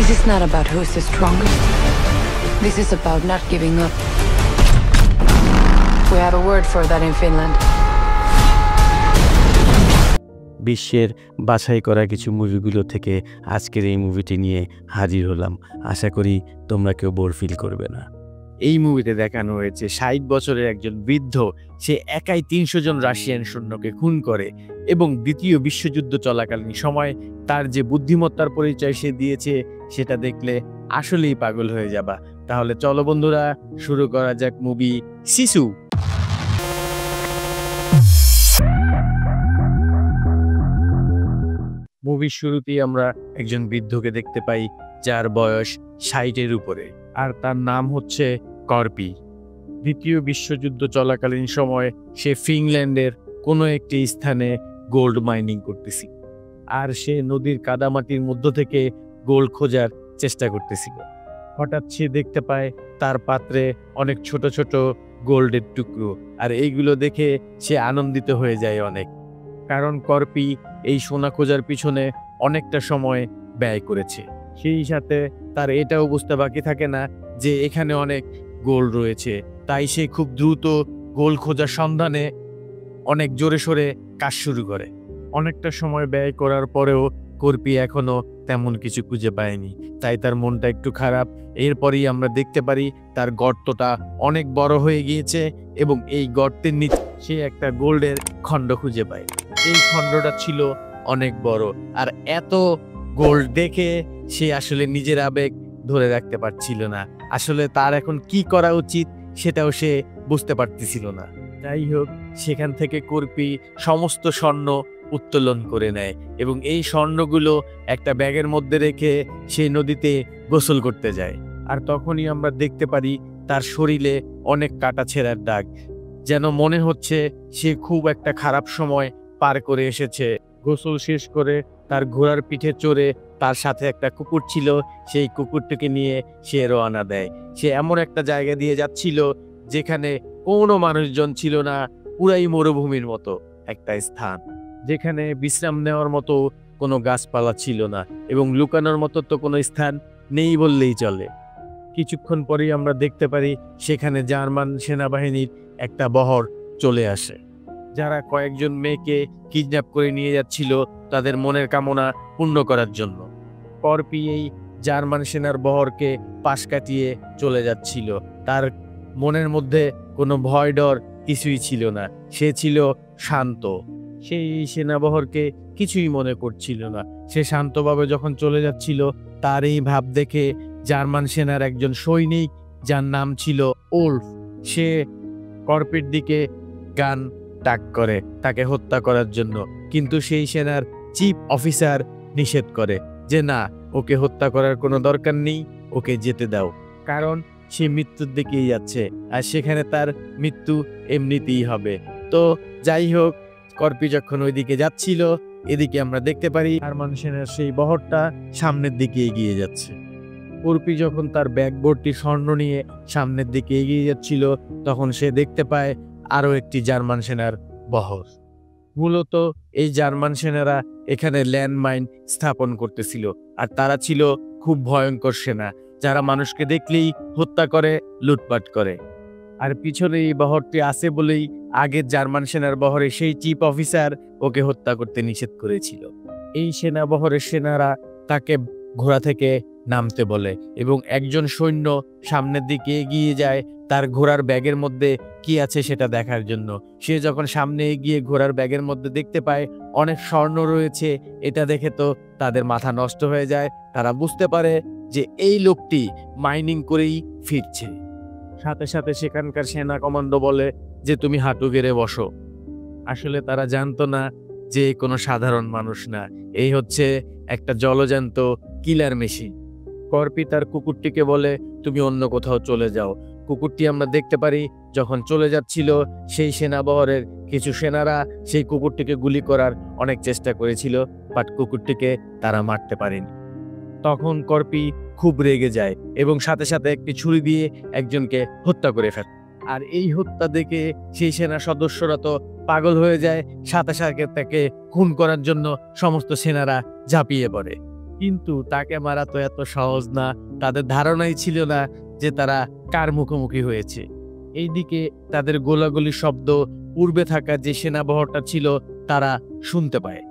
This is not about who is the strongest. This is about not giving up. We have a word for that in Finland. বিশ্বের বাছাই করা কিছু মুভিগুলো থেকে আজকের এই মুভিটি নিয়ে হাজির হলাম। আশা করি তোমরা কেউ বোর ফিল করবে না। এই মুভিতে দেখানো হয়েছে ৬০ বছরের একজন বৃদ্ধ, সে একাই ৩০০ জন রাশিয়ান সৈন্যকে খুন করে এবং দ্বিতীয় বিশ্বযুদ্ধ চলাকালীন সময় তার যে বুদ্ধিমত্তার পরিচয় সে দিয়েছে সেটা দেখলে আসলেই পাগল হয়ে যাবা। তাহলে চলো বন্ধুরা, শুরু করা যাক মুভি শিশু। মুভির শুরুতেই আমরা একজন বৃদ্ধকে দেখতে পাই যার বয়স ৬০-এর উপরে, আর তার নাম হচ্ছে কর্পি। দ্বিতীয় বিশ্বযুদ্ধ চলাকালীন সময় সে ফিনল্যান্ডের কোনো একটি স্থানে গোল্ড মাইনিং করতেছিল, আর সে নদীর কাদামাটির মধ্য থেকে গোল্ড খোঁজার চেষ্টা করতেছিল। হঠাৎ সে দেখতে পায় তার পাত্রে অনেক ছোট ছোট গোল্ডের টুকরো, আর এইগুলো দেখে সে আনন্দিত হয়ে যায় অনেক, কারণ কর্পি এই সোনা খোঁজার পিছনে অনেকটা সময় ব্যয় করেছে। সেই সাথে তার এটাও বুঝতে বাকি থাকে না যে এখানে অনেক গোল্ড রয়েছে, তাই সে খুব দ্রুত গোল্ড খোঁজার সন্ধানে অনেক জোরে সোরে কাজ শুরু করে। অনেকটা সময় ব্যয় করার পরেও কর্পি এখনো তেমন কিছু খুঁজে পায়নি, তাই তার মনটা একটু খারাপ। এরপরই আমরা দেখতে পারি তার গর্তটা অনেক বড় হয়ে গিয়েছে এবং এই গর্তের নিচে সে একটা গোল্ডের খণ্ড খুঁজে পায়। এই খণ্ডটা ছিল অনেক বড়, আর এত গোল্ড দেখে সে আসলে নিজের আবেগ ধরে রাখতে পারছিল না। আসলে তার এখন কি করা উচিত সেটাও সে বুঝতে পারতেছিল না। যাই হোক, সেখান থেকে কর্পি সমস্ত স্বর্ণ উত্তোলন করে নেয় এবং এই স্বর্ণগুলো একটা ব্যাগের মধ্যে রেখে সে নদীতে গোসল করতে যায়। আর তখনই আমরা দেখতে পারি তার শরীরে অনেক কাটা ছেঁড়ার দাগ, যেন মনে হচ্ছে সে খুব একটা খারাপ সময় পার করে এসেছে। গোসল শেষ করে তার ঘোড়ার পিঠে চড়ে, তার সাথে একটা কুকুর ছিল, সেই কুকুরটিকে নিয়ে সে রওনা দেয়। সে এমন একটা জায়গা দিয়ে যাচ্ছিল যেখানে কোনো মানুষজন ছিল না, পুরাই মরুভূমির মতো একটা স্থান, যেখানে বিশ্রাম নেওয়ার মতো কোনো গাছপালা ছিল না এবং লুকানোর মতো তো কোনো স্থান নেই বললেই চলে। কিছুক্ষণ পরেই আমরা দেখতে পারি সেখানে জার্মান সেনাবাহিনীর একটা বহর চলে আসে, যারা কয়েকজন মেয়েকে কিডন্যাপ করে নিয়ে যাচ্ছিল তাদের মনের কামনা পূর্ণ করার জন্য। কর্পি এই জার্মান সেনার বহরকে পাশ কাটিয়ে চলে যাচ্ছিল। তার মনের মধ্যে কোনো ভয় ডর কিছুই ছিল না, সে ছিল শান্ত। সেই সেনাবহরকে কিছুই মনে করছিল না। সে শান্তভাবে যখন চলে যাচ্ছিল, তার এই ভাব দেখে জার্মান সেনার একজন সৈনিক, যার নাম ছিল ওল্ফ, সে কর্পির দিকে গান তাক করে তাকে হত্যা করার জন্য, কিন্তু সেই সেনার চিফ অফিসার নিষেধ করে যে না, ওকে হত্যা করার কোনো দরকার নেই, ওকে যেতে দাও, কারণ সে মৃত্যুর দিকেই যাচ্ছে আর সেখানে তার মৃত্যু এমনিতেই হবে। তো যাই হোক, কর্পি যখন ওইদিকে যাচ্ছিল, এদিকে আমরা দেখতে পারি জার্মান সেনার সেই বহরটা সামনের দিকে এগিয়ে যাচ্ছে। কর্পি যখন তার ব্যাগ ভর্তি স্বর্ণ নিয়ে সামনের দিকে এগিয়ে যাচ্ছিল, তখন সে দেখতে পায় আরও একটি জার্মান সেনার বহর। মূলত এই জার্মান সেনারা এখানে ল্যান্ডমাইন স্থাপন করতেছিল, আর তারা ছিল খুব ভয়ঙ্কর সেনা, যারা মানুষকে দেখলেই হত্যা করে, লুটপাট করে। আর পিছনে এই বহরটি আছে বলেই আগের জার্মান সেনার বহরে সেই চিফ অফিসার ওকে হত্যা করতে নিষেধ করেছিল। এই সেনা বহরের সেনারা তাকে ঘোড়া থেকে নামতে বলে এবং একজন সৈন্য সামনের দিকে এগিয়ে যায় তার ঘোড়ার ব্যাগের মধ্যে কি আছে সেটা দেখার জন্য। সে যখন সামনে এগিয়ে ঘোড়ার ব্যাগের মধ্যে দেখতে পায় অনেক স্বর্ণ রয়েছে, এটা দেখে তো তাদের মাথা নষ্ট হয়ে যায়। তারা বুঝতে পারে যে এই লোকটি মাইনিং করেই ফিরছে। সাথে সাথে সেখানকার সেনা কমান্ডো বলে যে তুমি হাঁটু গেড়ে বসো। আসলে তারা জানতো না যে কোনো সাধারণ মানুষ না, এই হচ্ছে একটা জলজান্ত কিলার মেশিন। কর্পি তার কুকুরটিকে বলে তুমি অন্য কোথাও চলে যাও। কুকুরটি আমরা দেখতে পারি যখন চলে যাচ্ছিল, সেই সেনাবহরের কিছু সেনারা সেই কুকুরটিকে গুলি করার অনেক চেষ্টা করেছিল, বাট কুকুরটিকে তারা মারতে পারেনি। তখন কর্পি খুব রেগে যায় এবং সাথে সাথে একটি ছুরি দিয়ে একজনকে হত্যা করে ফেলে। আর এই হত্যা দেখে সেই সেনা সদস্যরা তো পাগল হয়ে যায়, সাথে সাথে তাকে খুন করার জন্য সমস্ত সেনারা ঝাঁপিয়ে পড়ে। কিন্তু তাকে মারা তো এত সহজ না। তাদের ধারণাই ছিল না যে তারা কার মুখোমুখি হয়েছে। এইদিকে তাদের গোলাগুলির শব্দ পূর্বে থাকা যে সেনাবহরটা ছিল তারা শুনতে পায়।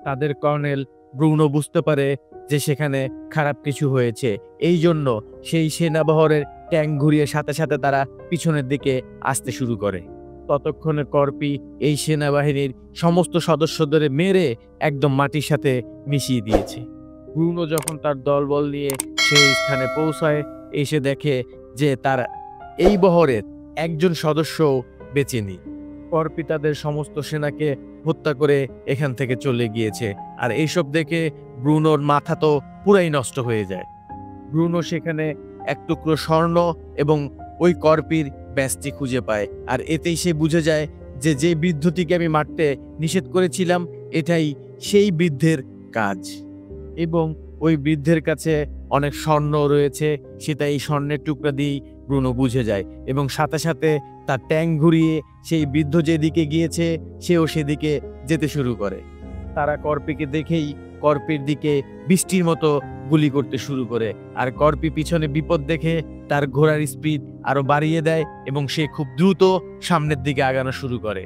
তাদের কর্নেল ব্রুনো বুঝতে পারে যে সেখানে খারাপ কিছু হয়েছে। এই জন্য সেই সেনাবহরের ট্যাঙ্ক ঘুরিয়ে সাথে সাথে তারা পিছনের দিকে আসতে শুরু করে। ততক্ষণে কর্পি এই সেনাবাহিনীর সমস্ত সদস্যদের মেরে একদম মাটির সাথে মিশিয়ে দিয়েছে। ব্রুনো যখন তার দলবল নিয়ে সেই স্থানে পৌঁছায়, এসে দেখে যে তার এই বহরের একজন সদস্য বেঁচে নেই। কর্পি তাদের সমস্ত সেনাকে হত্যা করে এখান থেকে চলে গিয়েছে। আর এইসব দেখে ব্রুনোর মাথা তো পুরাই নষ্ট হয়ে যায়। ব্রুনো সেখানে এক টুকরো স্বর্ণ এবং ওই কর্পির ব্যাজটি খুঁজে পায়। আর এতেই সে বুঝে যায় যে যে বৃদ্ধটিকে আমি মারতে নিষেধ করেছিলাম এটাই সেই বৃদ্ধের কাজ, এবং ওই বৃদ্ধের কাছে অনেক স্বর্ণ রয়েছে। সেটা এই স্বর্ণের টুকরা দিয়েই ব্রুনো বুঝে যায়, এবং সাথে সাথে তার ট্যাঙ্ক ঘুরিয়ে সেই বৃদ্ধ যেদিকে গিয়েছে সেও সেদিকে যেতে শুরু করে। তারা কর্পিকে দেখেই কর্পির দিকে বৃষ্টির মতো গুলি করতে শুরু করে। আর কর্পি পিছনে বিপদ দেখে তার ঘোড়ার স্পিড আরো বাড়িয়ে দেয় এবং সে খুব দ্রুত সামনের দিকে আগানো শুরু করে।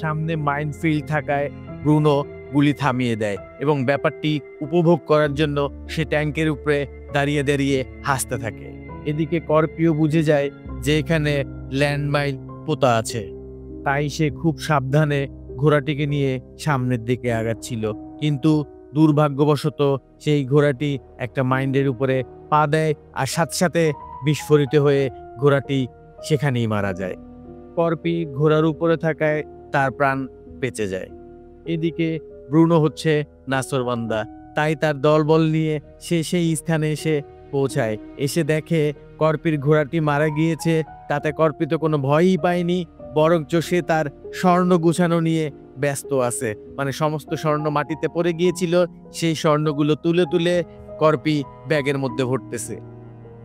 সামনে মাইনফিল্ড থাকায় ব্রুনো গুলি থামিয়ে দেয় এবং ব্যাপারটি উপভোগ করার জন্য সে ট্যাঙ্কের উপরে দাঁড়িয়ে দাঁড়িয়ে হাসতে থাকে। এদিকে কর্পিও বুঝে যায় যে এখানে ল্যান্ডমাইন পোতা আছে, তাই সে খুব সাবধানে ঘোড়াটিকে নিয়ে সামনের দিকে আগাচ্ছিল। কিন্তু দুর্ভাগ্যবশত সেই ঘোড়াটি একটা মাইন্ডের উপরে পা দেয় আর সাথে সাথে বিস্ফোরিত হয়ে ঘোড়াটি সেখানেই মারা যায়। কর্পি ঘোড়ার উপরে থাকায় তার প্রাণ বেঁচে যায়। এদিকে ব্রুনো হচ্ছে নাছোড়বান্দা, তাই তার দলবল নিয়ে সে সেই স্থানে এসে পৌঁছায়। এসে দেখে কর্পির ঘোড়াটি মারা গিয়েছে। তাতে কর্পি তো কোনো ভয়ই পায়নি, বরঞ্চ সে তার স্বর্ণ গুছানো নিয়ে ব্যস্ত আছে। মানে সমস্ত স্বর্ণ মাটিতে পড়ে গিয়েছিল, সেই স্বর্ণগুলো তুলে তুলে কর্পি ব্যাগের মধ্যে ভরতেছে।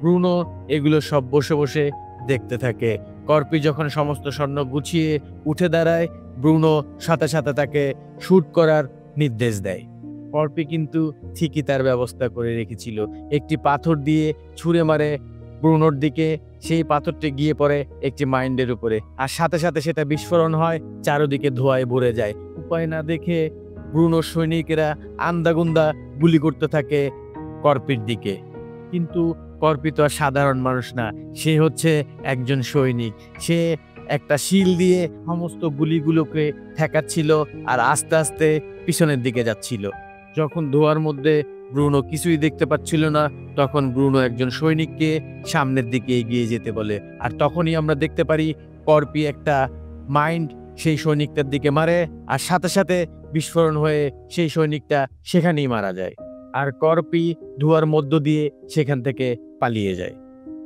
ব্রুনো এগুলো সব বসে বসে দেখতে থাকে। কর্পি যখন সমস্ত স্বর্ণ গুছিয়ে উঠে দাঁড়ায়, ব্রুনো সাথে সাথে তাকে শুট করার নির্দেশ দেয়। কর্পি কিন্তু ঠিকই তার ব্যবস্থা করে রেখেছিল। একটি পাথর দিয়ে ছুঁড়ে মারে ব্রুনোর দিকে, সেই পাথরটি গিয়ে পড়ে একটি মাইন্ডের উপরে, আর সাথে সাথে সেটা বিস্ফোরণ হয়, চারদিকে ধোঁয়ায় ভরে যায়। উপায় না দেখে ব্রুনোর সৈনিকেরা আন্দাগুন্দা গুলি করতে থাকে কর্পির দিকে। কিন্তু কর্পি তো আর সাধারণ মানুষ না, সে হচ্ছে একজন সৈনিক। সে একটা শিল দিয়ে সমস্ত গুলিগুলোকে ঠেকাচ্ছিল আর আস্তে আস্তে পিছনের দিকে যাচ্ছিল। যখন ধোঁয়ার মধ্যে ব্রুনো কিছুই দেখতে পাচ্ছিল না, তখন ব্রুনো একজন সৈনিককে সামনের দিকে এগিয়ে যেতে বলে। আর তখনই আমরা দেখতে পারি কর্পি একটা মাইন্ড সেই সৈনিকটার দিকে মারে, আর সাথে সাথে বিস্ফোরণ হয়ে সেই সৈনিকটা সেখানেই মারা যায়। আর কর্পি ধোঁয়ার মধ্য দিয়ে সেখান থেকে পালিয়ে যায়।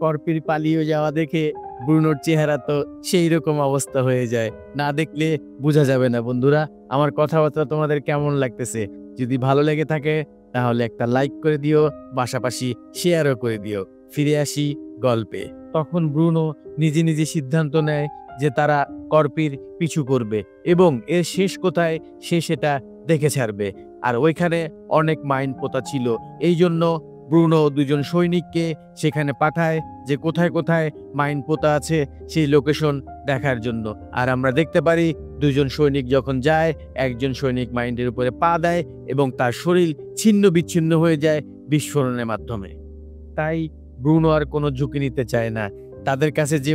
কর্পির পালিয়ে যাওয়া দেখে ব্রুনোর চেহারা তো সেই রকম অবস্থা হয়ে যায়, না দেখলে বোঝা যাবে না। বন্ধুরা, আমার কথাবার্তা তোমাদের কেমন লাগতেছে? যদি ভালো লেগে থাকে তাহলে একটা লাইক করে দিও, পাশাপাশি শেয়ারও করে দিও। ফিরে আসি গল্পে। তখন ব্রুনো নিজে নিজে সিদ্ধান্ত নেয় যে তারা কর্পির পিছু করবে এবং এর শেষ কোথায় সে সেটা দেখে ছাড়বে। আর ওইখানে অনেক মাইন পোতা ছিল, এই জন্য ব্রুনো দুজন সৈনিককে সেখানে পাঠায় যে কোথায় কোথায় মাইন পোতা আছে সেই লোকেশন দেখার জন্য। আর আমরা দেখতে পারি দুজন সৈনিক যখন যায়, একজন সৈনিক মাইন্ডের উপরে পা দেয় এবং তার শরীর ছিন্ন বিচ্ছিন্ন হয়ে যায় বিস্ফোরণের মাধ্যমে। তাই ব্রুনো আর কোনো ঝুঁকি নিতে চায় না। তাদের কাছে যে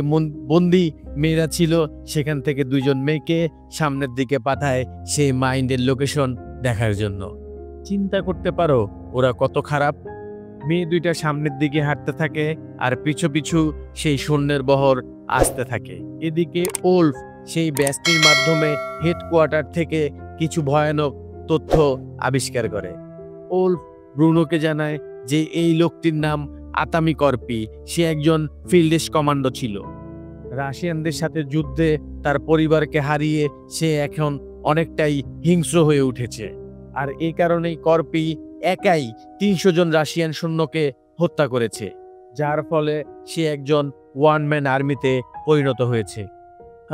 বন্দি মেয়েরা ছিল সেখান থেকে দুজন মেয়েকে সামনের দিকে পাঠায় সেই মাইন্ডের লোকেশন দেখার জন্য। চিন্তা করতে পারো ওরা কত খারাপ। মেয়ে দুইটা সামনের দিকে হাঁটতে থাকে আর পিছু পিছু সেই সৈন্যের বহর আসতে থাকে। এদিকে ওল্ফ সেই ব্যাজটির মাধ্যমে হেডকোয়ার্টার থেকে কিছু ভয়ানক তথ্য আবিষ্কার করে। ওল্ফ ব্রুনোকে জানায় যে এই লোকটির নাম আতামি কর্পি, সে একজন ফিল্ডেস কমান্ডো ছিল। রাশিয়ানদের সাথে যুদ্ধে তার পরিবারকে হারিয়ে সে এখন অনেকটাই হিংস্র হয়ে উঠেছে। আর এই কারণেই কর্পি একাই ৩০০ জন রাশিয়ান সৈন্যকে হত্যা করেছে, যার ফলে সে একজন ওয়ান ম্যান আর্মিতে পরিণত হয়েছে।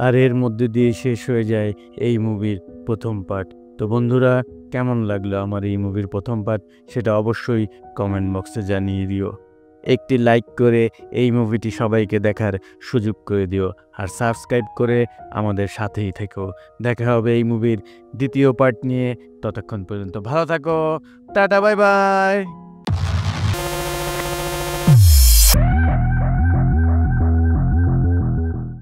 আর এর মধ্যে দিয়ে শেষ হয়ে যায় এই মুভির প্রথম পার্ট। তো বন্ধুরা, কেমন লাগলো আমার এই মুভির প্রথম পার্ট সেটা অবশ্যই কমেন্ট বক্সে জানিয়ে দিও। একটি লাইক করে এই মুভিটি সবাইকে দেখার সুযোগ করে দিও, আর সাবস্ক্রাইব করে আমাদের সাথেই থেকো। দেখা হবে এই মুভির দ্বিতীয় পার্ট নিয়ে। ততক্ষণ পর্যন্ত ভালো থাকো। Tata, bye bye.